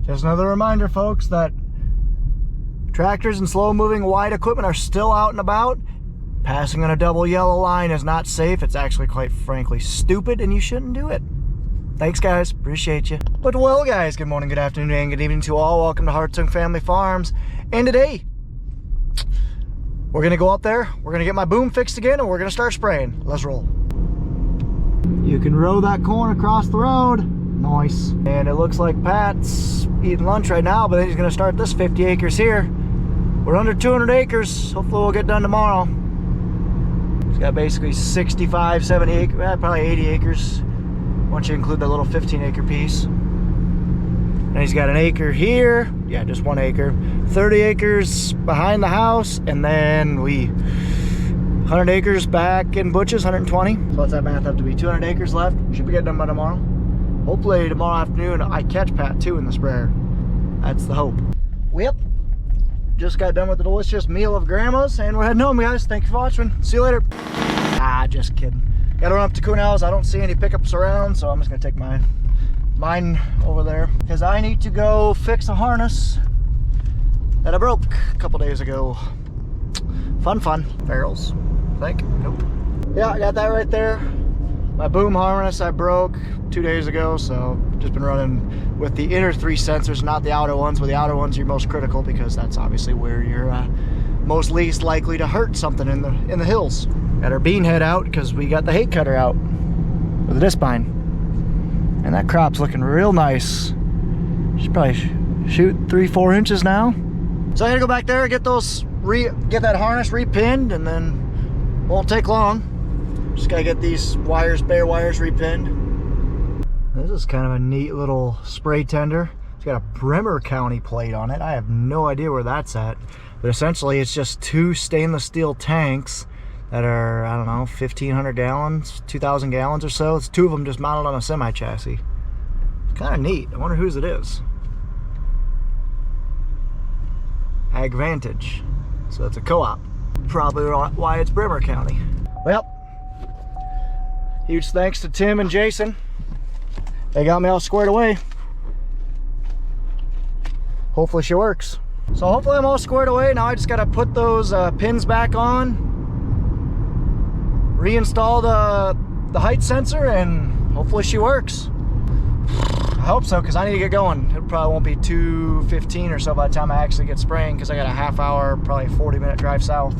Just another reminder, folks, that tractors and slow-moving wide equipment are still out and about. Passing on a double yellow line is not safe. It's actually, quite frankly, stupid, and you shouldn't do it. Thanks, guys. Appreciate you. But well, guys, good morning, good afternoon, and good evening to all. Welcome to Hartung Family Farms. And today, we're going to go up there, we're going to get my boom fixed again, and we're going to start spraying. Let's roll. You can row that corn across the road. Nice. And it looks like Pat's eating lunch right now, but then he's going to start this 50 acres here. We're under 200 acres. Hopefully we'll get done tomorrow. He's got basically 65, 70 acres, probably 80 acres once you include that little 15 acre piece. And he's got an acre here, yeah, just 1 acre, 30 acres behind the house, and then 100 acres back in Butch's, 120. So what's that math have to be? 200 acres left. We should be getting done by tomorrow. Hopefully tomorrow afternoon I catch Pat too in the sprayer. That's the hope. Yep. Just got done with the delicious meal of grandma's, and we're heading home, guys. Thank you for watching. See you later. Ah, just kidding. Gotta run up to Kuhnel's. I don't see any pickups around, so I'm just gonna take mine over there because I need to go fix a harness that I broke a couple days ago. Fun. Ferrules, I think. Nope. Yeah, I got that right there. My boom harness I broke 2 days ago, so just been running with the inner 3 sensors, not the outer ones. Where the outer ones are most critical because that's obviously where you're most least likely to hurt something in the hills. Got our bean head out because we got the hay cutter out with the disc spine, and that crop's looking real nice. Should probably shoot 3-4 inches now. So I gotta go back there, get that harness repinned, and then won't take long. Just gotta get these bare wires repinned. This is kind of a neat little spray tender. It's got a Bremer County plate on it. I have no idea where that's at, but essentially it's just 2 stainless steel tanks that are, I don't know, 1,500 gallons, 2,000 gallons or so. It's 2 of them just mounted on a semi chassis. It's kind of neat. I wonder whose it is. AgVantage. So that's a co-op. Probably why it's Bremer County. Well, huge thanks to Tim and Jason. They got me all squared away. Hopefully she works. So hopefully I'm all squared away. Now I just gotta put those pins back on, reinstall the height sensor, and hopefully she works. I hope so, because I need to get going. It probably won't be 2:15 or so by the time I actually get spraying, because I got a half hour, probably 40-minute drive south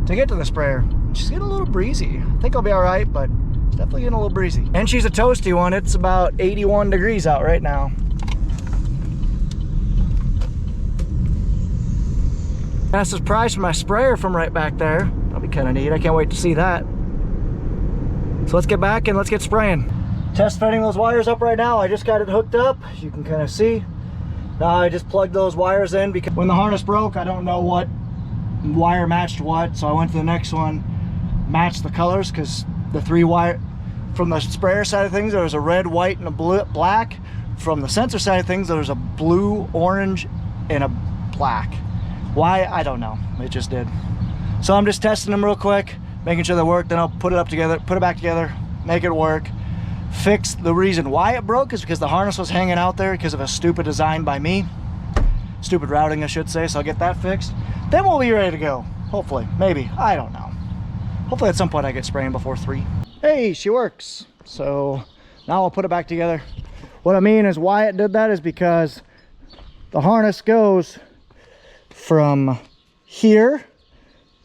to get to the sprayer. She's getting a little breezy. I think I'll be all right, but it's definitely getting a little breezy. And she's a toasty one. It's about 81 degrees out right now. That's the price for my sprayer from right back there. That'll be kind of neat. I can't wait to see that. So let's get back and let's get spraying. Test fitting those wires up right now. I just got it hooked up. As you can kind of see. Now I just plugged those wires in because when the harness broke, I don't know what wire matched what. So I went to the next one, matched the colors, because the 3 wire from the sprayer side of things there was a red, white, and a black. From the sensor side of things there was a blue, orange, and a black. Why? I don't know. It just did. So I'm just testing them real quick, making sure they work. Then I'll put it back together, make it work. Fix the reason why it broke is because the harness was hanging out there because of a stupid design by me. Stupid routing, I should say. So I'll get that fixed. Then we'll be ready to go. Hopefully. Maybe. I don't know. Hopefully at some point I get spraying before 3. Hey, she works. So now I'll put it back together. What I mean is why it did that is because the harness goes from here,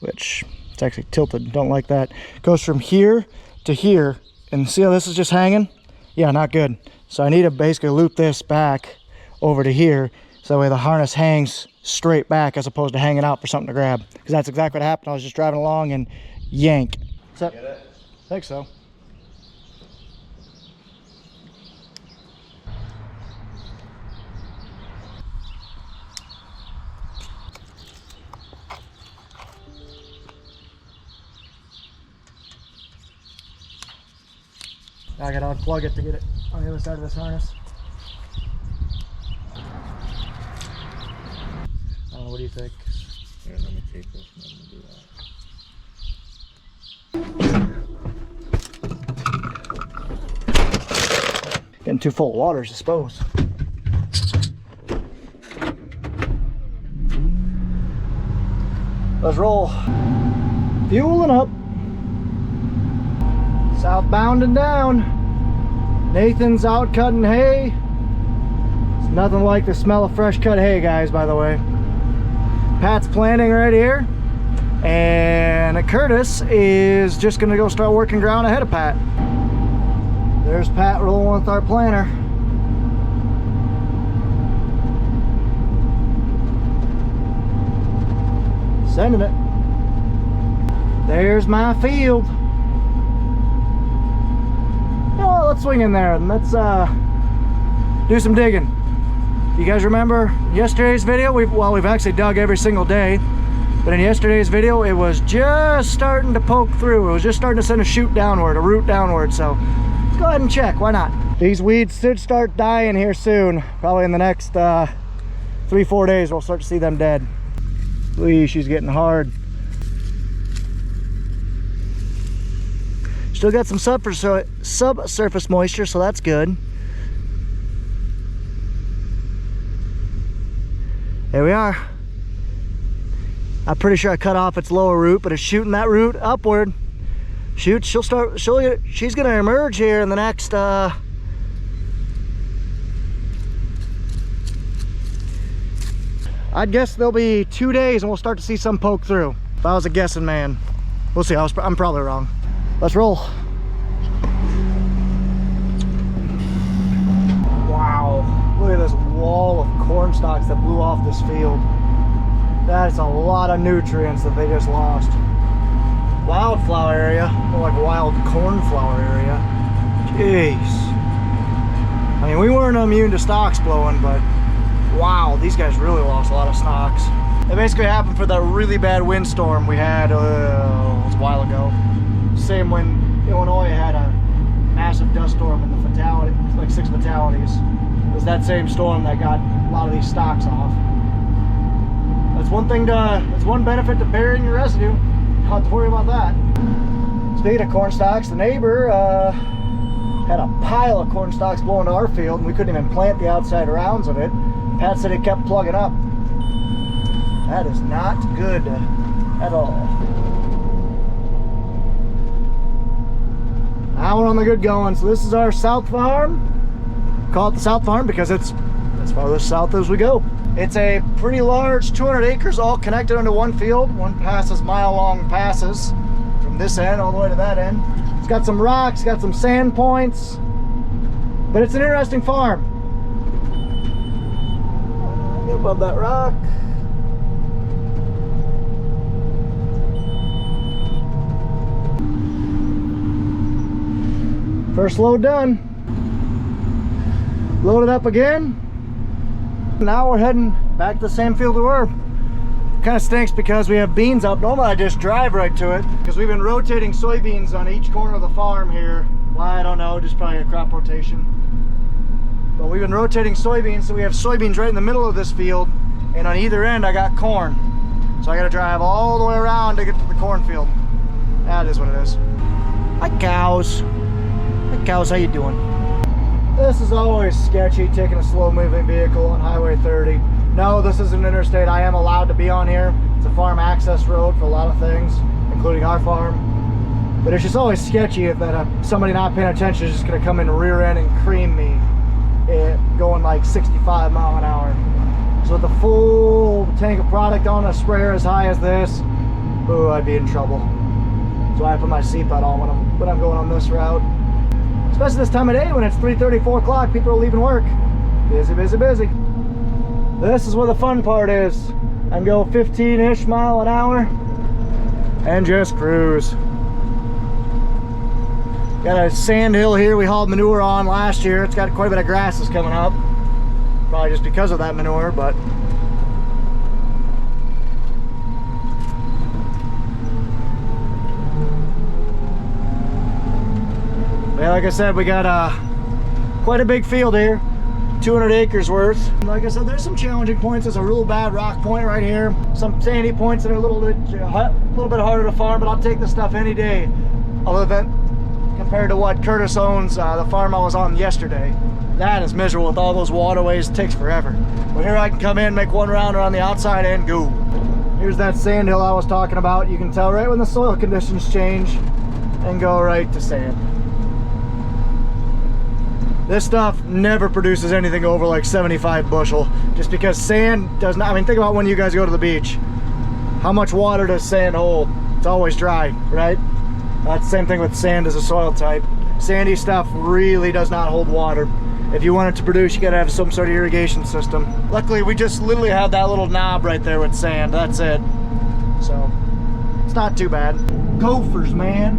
which it's actually tilted, don't like that. It goes from here to here, and see how this is just hanging? Yeah, not good. So I need to basically loop this back over to here, so that way the harness hangs straight back as opposed to hanging out for something to grab. Because that's exactly what happened. I was just driving along and yank. Get it? I think so. Now I gotta unplug it to get it on the other side of this harness. What do you think? Here, let me take this and let me do that. Getting too full of waters, I suppose. Let's roll. Fueling up. Southbound and down. Nathan's out cutting hay. It's nothing like the smell of fresh cut hay, guys, by the way. Pat's planting right here. And Curtis is just gonna go start working ground ahead of Pat. There's Pat rolling with our planter. Sending it. There's my field. Oh, let's swing in there and let's do some digging. You guys remember yesterday's video? We've actually dug every single day, but in yesterday's video it was just starting to poke through. It was just starting to send a shoot downward, a root downward. So let's go ahead and check. Why not? These weeds should start dying here soon. Probably in the next 3-4 days we'll start to see them dead. Ooh, she's getting hard. Still got some subsurface moisture, so that's good. There we are. I'm pretty sure I cut off its lower root, but it's shooting that root upward. Shoot, she's gonna emerge here in the next I'd guess there'll be 2 days and we'll start to see some poke through. If I was a guessing man. We'll see. I'm probably wrong. Let's roll. Wow. Look at this wall of corn stalks that blew off this field. That's a lot of nutrients that they just lost. Wildflower area. More like wild cornflower area. Jeez. I mean, we weren't immune to stalks blowing, but wow, these guys really lost a lot of stalks. It basically happened for that really bad windstorm we had it was a while ago. Same when Illinois had a massive dust storm and the fatality, like 6 fatalities. It was that same storm that got a lot of these stalks off. That's one benefit to burying your residue. You don't have to worry about that. Speaking of corn stalks, the neighbor had a pile of corn stalks blowing to our field and we couldn't even plant the outside rounds of it. Pat said it kept plugging up. That is not good at all. Now we're on the good going. So this is our south farm. Call it the south farm because it's as far as south as we go. It's a pretty large 200 acres all connected into one field. One passes mile-long passes from this end all the way to that end. It's got some rocks, got some sand points, but it's an interesting farm. Get above that rock. First load done. Load it up again. Now we're heading back to the same field we were. Kind of stinks because we have beans up. Normally I just drive right to it because we've been rotating soybeans on each corner of the farm here. Why, I don't know, just probably a crop rotation. But we've been rotating soybeans, so we have soybeans right in the middle of this field, and on either end I got corn. So I gotta drive all the way around to get to the cornfield. That is what it is. Hi cows. Hi cows, how you doing? This is always sketchy, taking a slow moving vehicle on Highway 30. No, this isn't interstate. I am allowed to be on here. It's a farm access road for a lot of things, including our farm. But it's just always sketchy that somebody not paying attention is just gonna come in rear end and cream me. Going like 65 mile an hour. So with a full tank of product on a sprayer as high as this, ooh, I'd be in trouble. So I put my seatbelt on when I'm going on this route. Especially this time of day when it's 3:30, 4 o'clock, people are leaving work. Busy, busy, busy. This is where the fun part is. I can go 15-ish mile an hour and just cruise. Got a sand hill here we hauled manure on last year. It's got quite a bit of grasses coming up. Probably just because of that manure, but yeah, like I said, we got quite a big field here, 200 acres worth. Like I said, there's some challenging points. There's a real bad rock point right here. Some sandy points that are a little bit harder to farm, but I'll take this stuff any day. Other than compared to what Curtis owns, the farm I was on yesterday. That is miserable with all those waterways. It takes forever. But here I can come in, make one round around the outside and go. Here's that sand hill I was talking about. You can tell right when the soil conditions change and go right to sand. This stuff never produces anything over like 75 bushel, just because sand does not, I mean, think about when you guys go to the beach. How much water does sand hold? It's always dry, right? That's the same thing with sand as a soil type. Sandy stuff really does not hold water. If you want it to produce, you gotta have some sort of irrigation system. Luckily, we just literally have that little knob right there with sand. That's it. So, it's not too bad. Gophers, man.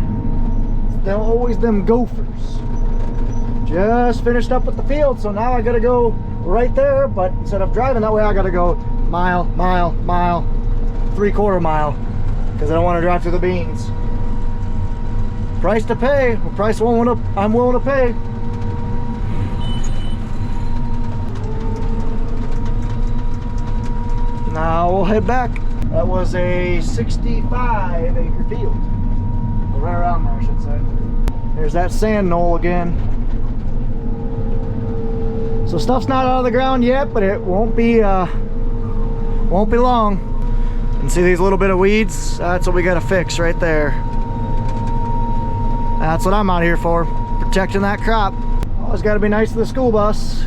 They're always them gophers. Just finished up with the field, so now I gotta go right there, but instead of driving that way, I gotta go mile, 3/4 mile, because I don't want to drive through the beans. Price to pay, the price I'm willing to pay. Now we'll head back. That was a 65-acre field. Or right around there, I should say. There's that sand knoll again. So stuff's not out of the ground yet, but it won't be long. And see these little bit of weeds? That's what we gotta fix right there. That's what I'm out here for, protecting that crop. Always gotta be nice to the school bus.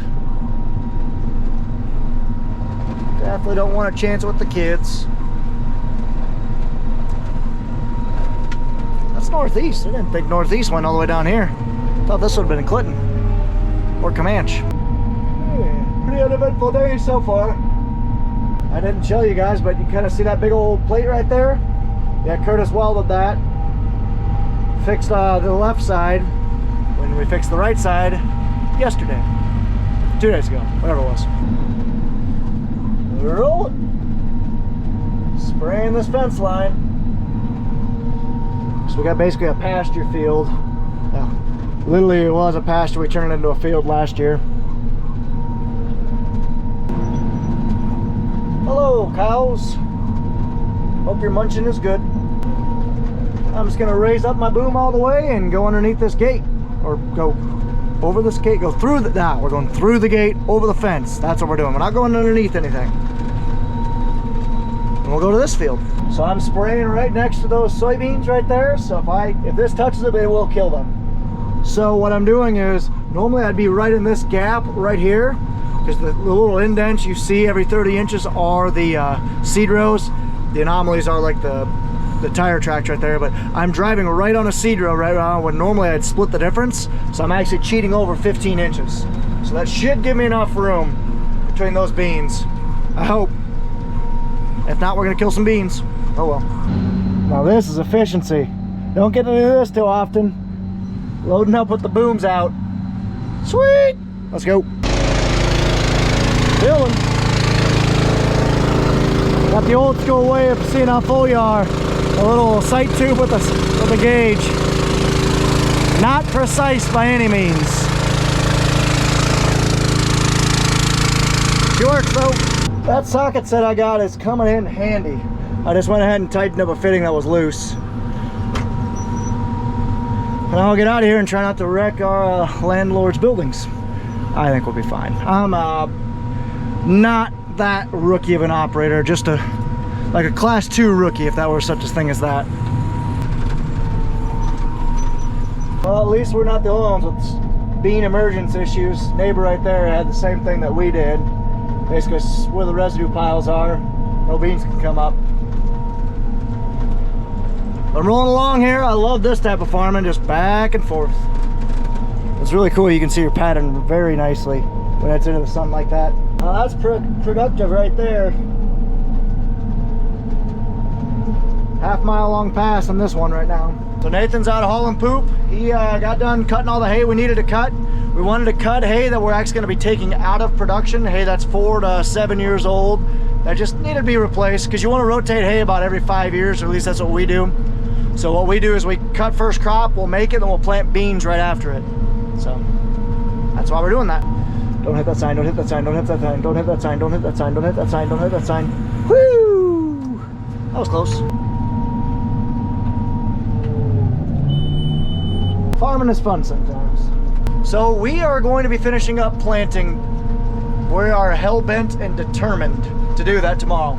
Definitely don't want a chance with the kids. That's northeast. I didn't think northeast went all the way down here. Thought this would have been in Clinton or Comanche. Pretty uneventful day so far. I didn't show you guys, but you kind of see that big old plate right there? Yeah, Curtis welded that. Fixed the left side when we fixed the right side yesterday. 2 days ago, whatever it was. Roll it. Spraying this fence line. So we got basically a pasture field. Well, literally it was a pasture. We turned it into a field last year. Hello, cows. Hope your munching is good. I'm just gonna raise up my boom all the way and go underneath this gate, or go over this gate, go through the, nah, we're going through the gate, over the fence. That's what we're doing. We're not going underneath anything. And we'll go to this field. So I'm spraying right next to those soybeans right there. So if this touches them, it will kill them. So what I'm doing is, normally I'd be right in this gap right here, because the little indents you see every 30 inches are the seed rows. The anomalies are like the tire tracks right there, but I'm driving right on a seed row right now when normally I'd split the difference. So I'm actually cheating over 15 inches. So that should give me enough room between those beans. I hope. If not, we're gonna kill some beans. Oh well. Now this is efficiency. Don't get to do this too often. Loading up with the booms out. Sweet! Let's go. Filling. Got the old school way of seeing how full you are. A little sight tube with a gauge. Not precise by any means. It works though. That socket set I got is coming in handy. I just went ahead and tightened up a fitting that was loose. And I'll get out of here and try not to wreck our landlord's buildings. I think we'll be fine. I'm not that rookie of an operator, just like a class 2 rookie, if that were such a thing as that. Well, at least we're not the only ones with bean emergence issues. Neighbor right there had the same thing that we did. Basically, where the residue piles are, no beans can come up. I'm rolling along here. I love this type of farming, just back and forth. It's really cool. You can see your pattern very nicely when it's into the sun like that. That's productive right there. Half-mile long pass on this one right now. So Nathan's out of hauling poop. He got done cutting all the hay we needed to cut. We wanted to cut hay that we're actually going to be taking out of production, hay that's 4 to 7 years old, that just needed to be replaced, because you want to rotate hay about every 5 years, or at least that's what we do. So what we do is we cut first crop, we'll make it, and we'll plant beans right after it. So that's why we're doing that. Don't hit that sign, don't hit that sign, don't hit that sign, don't hit that sign, don't hit that sign, don't hit that sign, don't hit that sign. Woo! That was close. Farming is fun sometimes. So we are going to be finishing up planting. We are hell-bent and determined to do that tomorrow.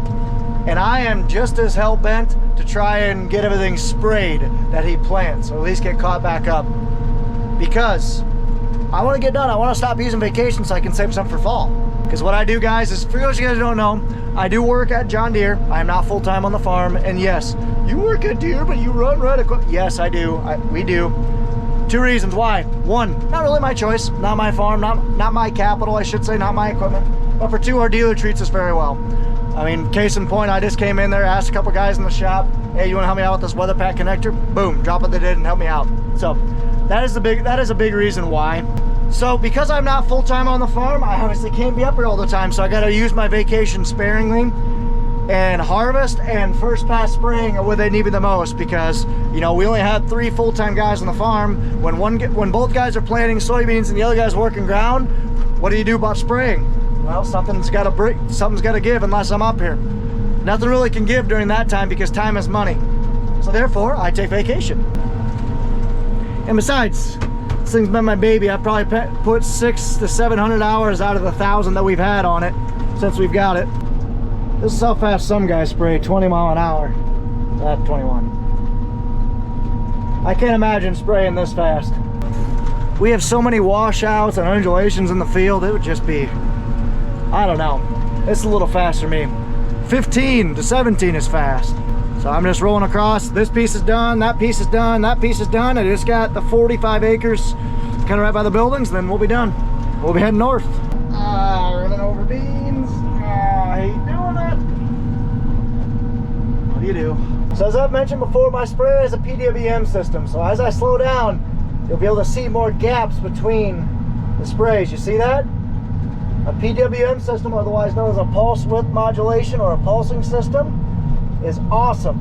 And I am just as hell-bent to try and get everything sprayed that he plants, or at least get caught back up. Because I want to get done. I want to stop using vacation so I can save some for fall. Because what I do, guys, is for those of you guys who don't know, I do work at John Deere. I am not full-time on the farm. And yes, you work at Deere, but you run equipment. Yes, I do. We do. 2 reasons why. 1, not really my choice, not my farm, not my capital, I should say, not my equipment. But for 2, our dealer treats us very well. I mean, case in point, I just came in there, asked a couple guys in the shop, hey, you want to help me out with this weather pack connector? Boom, drop what they did and help me out. So that is a big reason why. So because I'm not full-time on the farm, I obviously can't be up here all the time, so I got to use my vacation sparingly. And harvest and first pass spraying are where they need me the most, because you know we only had 3 full-time guys on the farm. When both guys are planting soybeans and the other guy's working ground, what do you do about spraying? Well, something's got to break, something's got to give unless I'm up here. Nothing really can give during that time because time is money. So therefore, I take vacation. And besides, this thing's been my baby. I've probably put 600 to 700 hours out of the 1,000 that we've had on it since we've got it. This is how fast some guys spray, 20 mile an hour. 21. I can't imagine spraying this fast. We have so many washouts and undulations in the field, it would just be, I don't know. It's a little fast for me. 15 to 17 is fast. So I'm just rolling across. This piece is done, that piece is done, that piece is done. I just got the 45 acres kind of right by the buildings, then we'll be done. We'll be heading north. Running over beans. I hate doing it. What do you do? So as I've mentioned before, my sprayer is a PWM system. So as I slow down, you'll be able to see more gaps between the sprays. You see that? A PWM system, otherwise known as a pulse width modulation or a pulsing system, is awesome.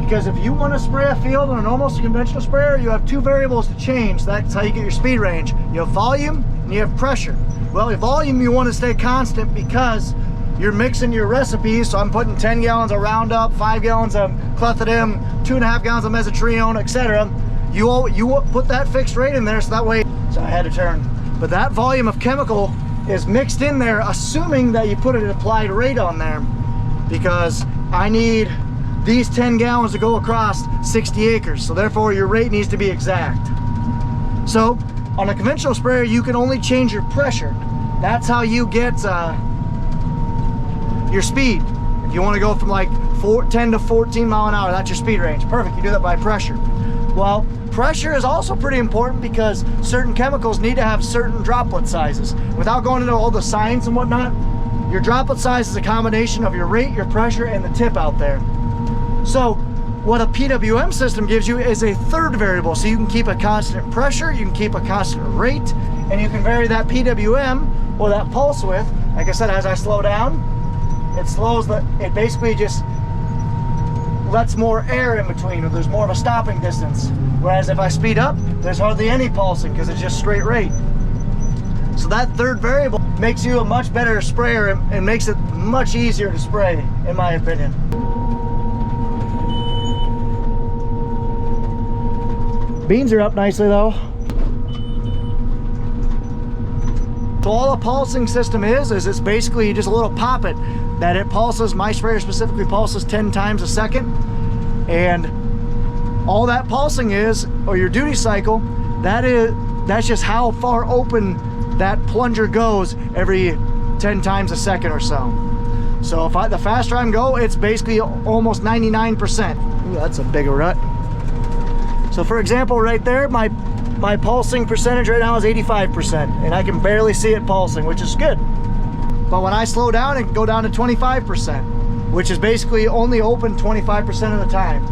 Because if you want to spray a field on an almost conventional sprayer, you have 2 variables to change. That's how you get your speed range. You have volume and you have pressure. Well, your volume you want to stay constant because you're mixing your recipes. So I'm putting 10 gallons of Roundup, 5 gallons of clethodim, 2.5 gallons of mesotrione, etc. You put that fixed rate in there, so that way, so I had to turn. But that volume of chemical is mixed in there, assuming that you put an applied rate on there, because I need these 10 gallons to go across 60 acres. So therefore your rate needs to be exact. So on a conventional sprayer, you can only change your pressure. That's how you get your speed. If you want to go from like 10 to 14 mile an hour, that's your speed range. Perfect, you do that by pressure. Well, pressure is also pretty important because certain chemicals need to have certain droplet sizes. Without going into all the science and whatnot, your droplet size is a combination of your rate, your pressure, and the tip out there. So what a PWM system gives you is a 3rd variable. So you can keep a constant pressure, you can keep a constant rate, and you can vary that PWM or that pulse width. Like I said, as I slow down, it basically just lets more air in between, or there's more of a stopping distance. Whereas if I speed up, there's hardly any pulsing because it's just straight rate. So that 3rd variable makes you a much better sprayer and makes it much easier to spray, in my opinion. Beans are up nicely though. So all a pulsing system is it's basically just a little poppet that it pulses. My sprayer specifically pulses 10 times a second. And all that pulsing is, or your duty cycle, that's just how far open that plunger goes every 10 times a second or so. So if the faster I go, it's basically almost 99%. Ooh, that's a big rut. So for example, right there, my pulsing percentage right now is 85%, and I can barely see it pulsing, which is good. But when I slow down, it can go down to 25%, which is basically only open 25% of the time.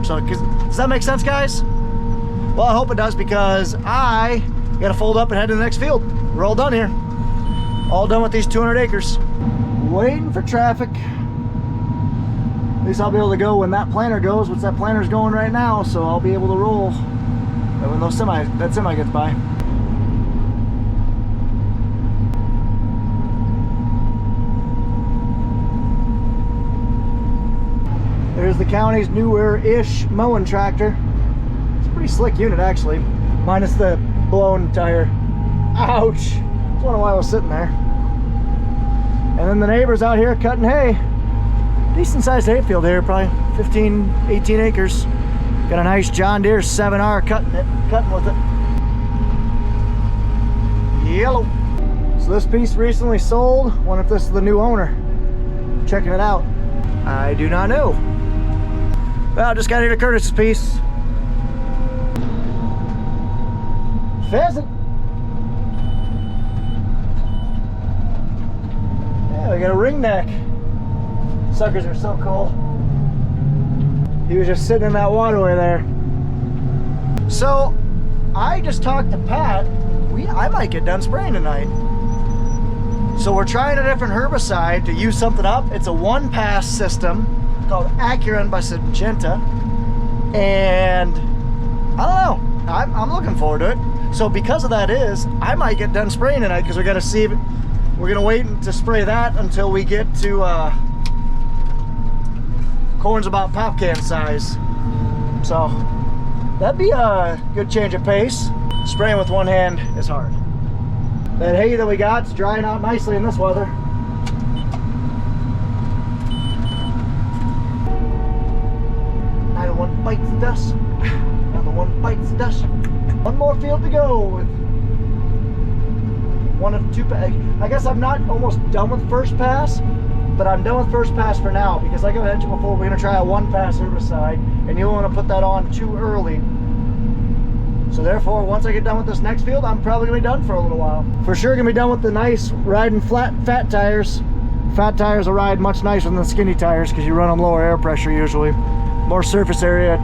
So does that make sense, guys? Well, I hope it does, because I gotta fold up and head to the next field. We're all done here. All done with these 200 acres. Waiting for traffic. At least I'll be able to go when that planter goes, which that planter's going right now, so I'll be able to roll when that semi gets by. There's the county's newer-ish mowing tractor. It's a pretty slick unit, actually, minus the blown tire. Ouch! I was wondering why I was sitting there. And then the neighbor's out here cutting hay. decent sized hay field here, probably 15, 18 acres. Got a nice John Deere 7R cutting with it. Yellow. So this piece recently sold. Wonder if this is the new owner. Checking it out. I do not know. Well, just got here to Curtis's piece. Pheasant. Yeah, we got a ringneck. Suckers are so cool. He was just sitting in that waterway there. So, I just talked to Pat. I might get done spraying tonight. So we're trying a different herbicide to use something up. It's a one-pass system called Acuren by Syngenta. And I don't know, I'm looking forward to it. So because of that I might get done spraying tonight because we got to see, we're gonna wait to spray that until we get to corn's about pop can size. So that'd be a good change of pace. Spraying with one hand is hard. That hay that we got's drying out nicely in this weather. Another one bites the dust. Another one bites the dust. One more field to go with one of two. I guess I'm not almost done with first pass, but I'm done with first pass for now because like I mentioned before, we're gonna try a one pass herbicide and you don't want to put that on too early. So therefore, once I get done with this next field, I'm probably gonna be done for a little while. For sure gonna be done with the nice riding fat tires. Fat tires will ride much nicer than the skinny tires because you run them lower air pressure usually. More surface area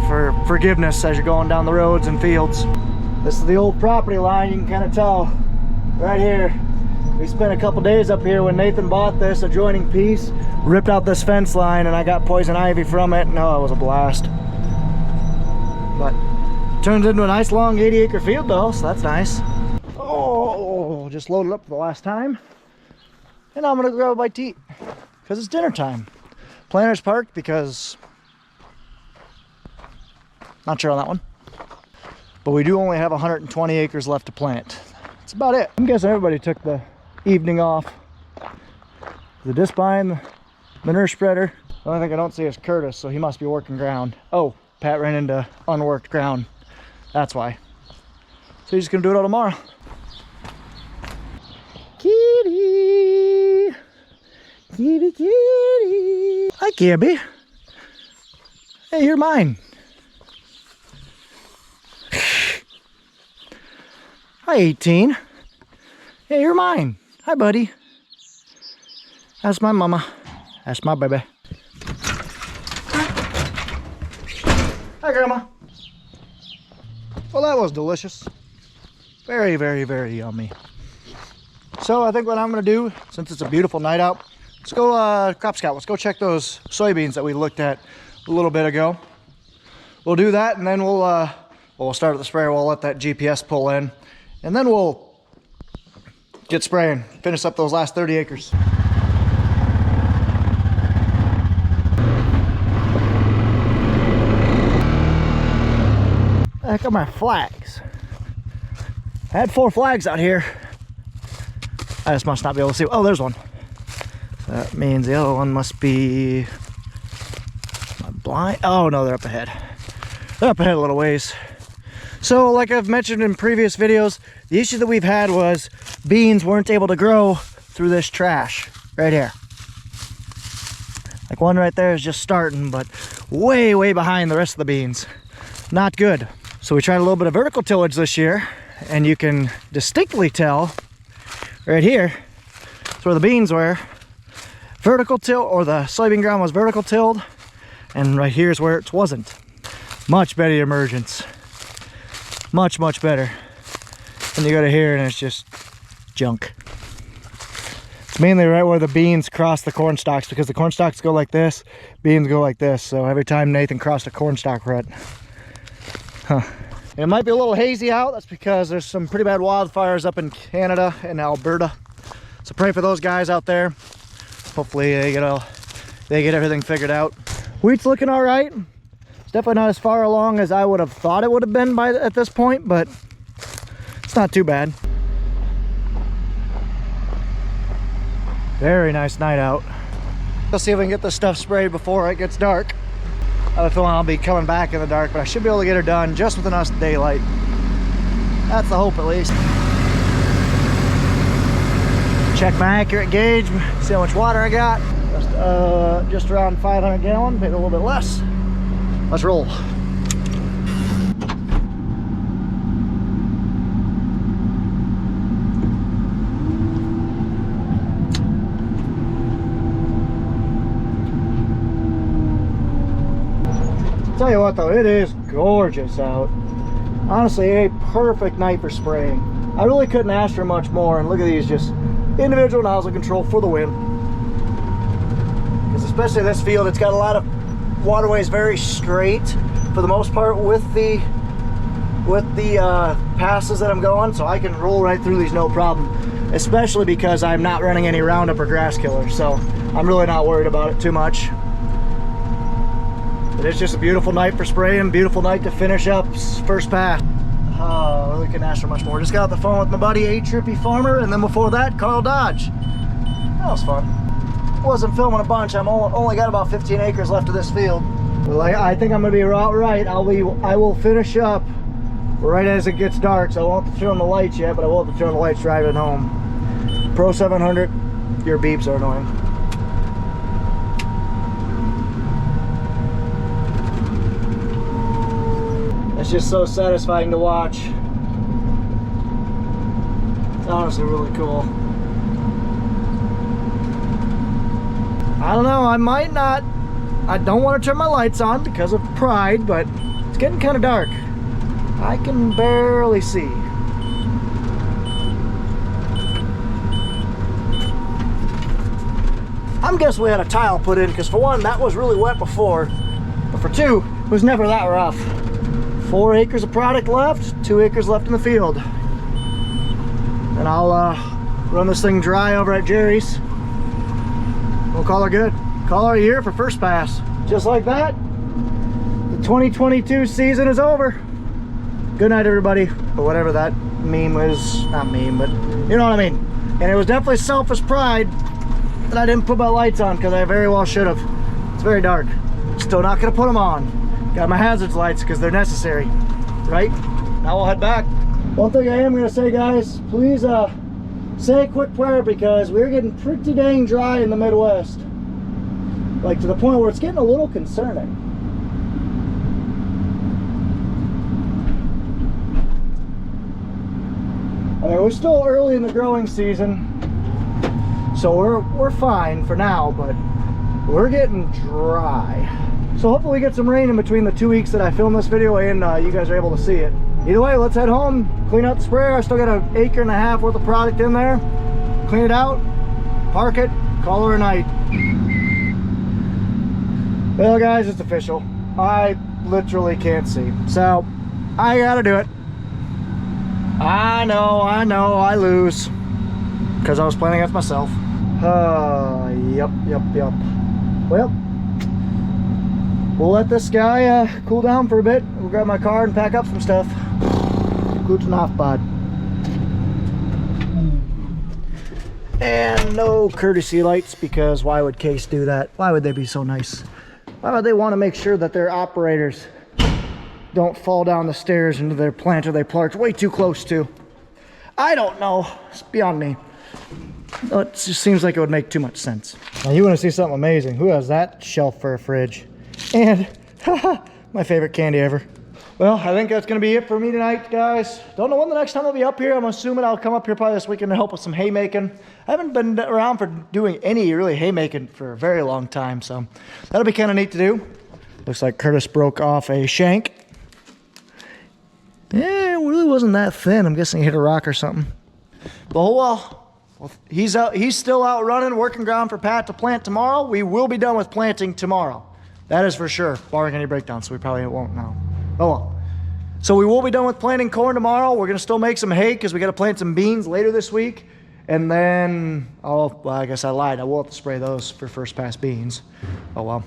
for forgiveness as you're going down the roads and fields. This is the old property line, you can kind of tell right here. We spent a couple days up here when Nathan bought this adjoining piece, ripped out this fence line, and I got poison ivy from it. No, it was a blast. But turns into a nice long 80-acre field though, so that's nice. Oh, just loaded up for the last time. And I'm gonna grab a bite to eat because it's dinner time. Planters parked because not sure on that one. But we do only have 120 acres left to plant. That's about it. I'm guessing everybody took the evening off. The disc bind, the manure spreader. The only thing I don't see is Curtis, so he must be working ground. Oh, Pat ran into unworked ground. That's why. So he's just gonna do it all tomorrow. Kitty! Kitty, kitty! Hi, Gabby. Hey, you're mine. Hi, 18. Hey, you're mine. Hi, buddy. That's my mama. That's my baby. Hi, Grandma. Well, that was delicious. Very, very, very yummy. So I think what I'm gonna do, since it's a beautiful night out, let's go crop scout. Let's go check those soybeans that we looked at a little bit ago. We'll do that, and then we'll start with the sprayer. We'll let that GPS pull in, and then we'll get spraying, finish up those last 30 acres. I got my flags. I had 4 flags out here. I just must not be able to see. Oh, there's one. So that means the other one must be my blind. Oh no, they're up ahead. They're up ahead a little ways. So like I've mentioned in previous videos, the issue that we've had was beans weren't able to grow through this trash right here. Like one right there is just starting, but way, way behind the rest of the beans. Not good. So we tried a little bit of vertical tillage this year, and you can distinctly tell right here, that's where the beans were. Vertical till, or the soybean ground was vertical tilled, and right here is where it wasn't. Much better emergence. Much, much better. And you go to here and it's just junk. It's mainly right where the beans cross the corn stalks, because the corn stalks go like this, beans go like this. So every time Nathan crossed a corn stalk rut. Huh. And it might be a little hazy out. That's because there's some pretty bad wildfires up in Canada and Alberta. So pray for those guys out there. Hopefully they get everything figured out. Wheat's looking all right. It's definitely not as far along as I would have thought it would have been at this point, but it's not too bad. Very nice night out. Let's see if we can get this stuff sprayed before it gets dark. I have a feeling I'll be coming back in the dark, but I should be able to get her done just with enough daylight. That's the hope, at least. Check my accurate gauge, see how much water I got. Just around 500 gallon, maybe a little bit less. Let's roll. Tell you what though, it is gorgeous out. Honestly, a perfect night for spraying. I really couldn't ask for much more, and look at these, just individual nozzle control for the wind. Because especially this field, it's got a lot of waterways very straight for the most part with the passes that I'm going, so I can roll right through these no problem. Especially because I'm not running any Roundup or grass killer, so I'm really not worried about it too much. But it's just a beautiful night for spraying, beautiful night to finish up first pass. Oh, I really couldn't ask for much more. Just got off the phone with my buddy, A Trippy Farmer, and then before that, Carl Dodge. That was fun. Wasn't filming a bunch. I'm only got about 15 acres left of this field. Well, I think I'm gonna be about right. I will finish up right as it gets dark, so I won't have to turn on the lights yet, but I will have to turn on the lights driving home. Pro 700, your beeps are annoying. It's just so satisfying to watch. It's honestly really cool. I don't know, I might not. I don't want to turn my lights on because of pride, but it's getting kind of dark. I can barely see. I'm guessing we had a tile put in because for one, that was really wet before, but for two, it was never that rough. 4 acres of product left, 2 acres left in the field. And I'll run this thing dry over at Jerry's. We'll call her good. Call her a year for first pass. Just like that, the 2022 season is over. Good night, everybody. Or whatever that meme was. Not meme, but you know what I mean. And it was definitely selfish pride that I didn't put my lights on, because I very well should have. It's very dark. Still not gonna put them on. Got my hazards lights because they're necessary, right? Now we'll head back. One thing I am gonna say, guys, please say a quick prayer, because we're getting pretty dang dry in the Midwest. Like to the point where it's getting a little concerning. I mean, we're still early in the growing season, so we're fine for now, but we're getting dry. So hopefully we get some rain in between the 2 weeks that I filmed this video and you guys are able to see it. Either way, let's head home, clean out the sprayer. I still got 1.5 acres worth of product in there. Clean it out, park it, call her a night. Well guys, it's official. I literally can't see. So, I gotta do it. I know, I lose. Because I was playing against myself. Yep. Well, we'll let this guy cool down for a bit. We'll grab my car and pack up some stuff. Good enough, bud. And no courtesy lights, because why would Case do that? Why would they be so nice? Why would they want to make sure that their operators don't fall down the stairs into their planter they parked way too close to? I don't know. It's beyond me. It just seems like it would make too much sense. Now you want to see something amazing. Who has that shelf for a fridge? And my favorite candy ever. Well, I think that's going to be it for me tonight, guys. Don't know when the next time I'll be up here. I'm assuming I'll come up here probably this weekend to help with some haymaking. I haven't been around for doing any really haymaking for a very long time, so that'll be kind of neat to do. Looks like Curtis broke off a shank. Yeah, it really wasn't that thin. I'm guessing he hit a rock or something. But oh well, he's still out running, working ground for Pat to plant tomorrow. We will be done with planting tomorrow. That is for sure, barring any breakdowns, so we probably won't now. Oh well. So we will be done with planting corn tomorrow. We're gonna still make some hay because we gotta plant some beans later this week. And then, well, I guess I lied. I will have to spray those for first pass beans. Oh well.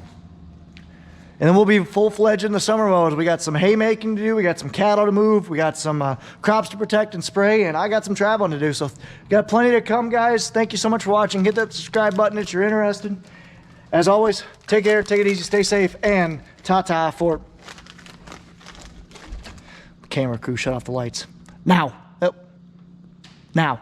And then we'll be full-fledged in the summer mode. We got some haymaking to do. We got some cattle to move. We got some crops to protect and spray. And I got some traveling to do. So got plenty to come, guys. Thank you so much for watching. Hit that subscribe button if you're interested. As always, take care, take it easy, stay safe, and ta-ta for... Camera crew, shut off the lights. Now. Oh. Now.